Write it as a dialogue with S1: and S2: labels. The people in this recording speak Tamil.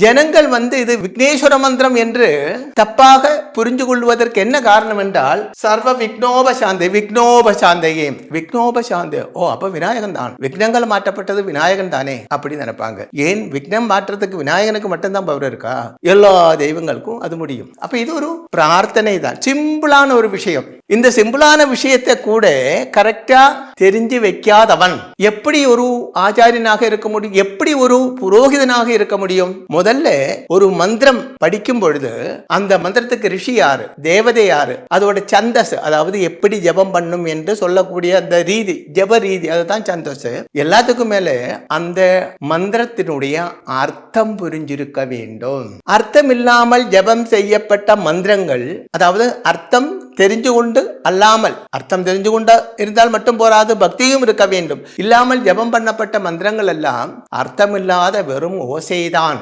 S1: ஜனங்கள் இது விக்னேஸ்வர மந்திரம் என்று தப்பாக புரிஞ்சு கொள்வதற்கு என்ன காரணம் என்றால் சர்வ விக்னோபசாந்தி விக்னோபசாந்தையே விக்னோபசாந்தி. ஓ, அப்ப விநாயகன் தான், விக்னங்கள் மாற்றப்பட்டது விநாயகன் தானே அப்படி நினைப்பாங்க. ஏன் விக்னம் மாற்றத்துக்கு விநாயகனுக்கு மட்டும்தான் பவர் இருக்கா? எல்லா தெய்வங்களுக்கும் அது முடியும். அப்ப இது ஒரு பிரார்த்தனை தான், சிம்பிளான ஒரு விஷயம். இந்த சிம்பிளான விஷயத்தை கூட கரெக்டா தெரிஞ்சு வைக்காதவன் எப்படி ஒரு ஆச்சாரியனாக இருக்க முடியும்? எப்படி ஒரு புரோகிதனாக இருக்க முடியும்? முதல்ல ஒரு மந்திரம் படிக்கும் பொழுது அந்த மந்திரத்துக்கு ரிஷி யாரு, தேவதை யாரு, அதோட சந்தஸ், அதாவது எப்படி ஜபம் பண்ணும் என்று சொல்லக்கூடிய அந்த ரீதி, ஜப ரீதி, அதுதான் சந்தஸ். எல்லாத்துக்கும் மேல அந்த மந்திரத்தினுடைய அர்த்தம் புரிஞ்சிருக்க வேண்டும். அர்த்தம் இல்லாமல் ஜபம் செய்யப்பட்ட மந்திரங்கள், அதாவது அர்த்தம் தெரிஞ்சு கொண்டு அல்லாமல், அர்த்தம் தெரிஞ்சு கொண்டு இருந்தால் மட்டும் போராது, பக்தியும் இருக்க வேண்டும். இல்லாமல் ஜபம் பண்ணப்பட்ட மந்திரங்கள் எல்லாம் அர்த்தமில்லாத வெறும் ஓசைதான்.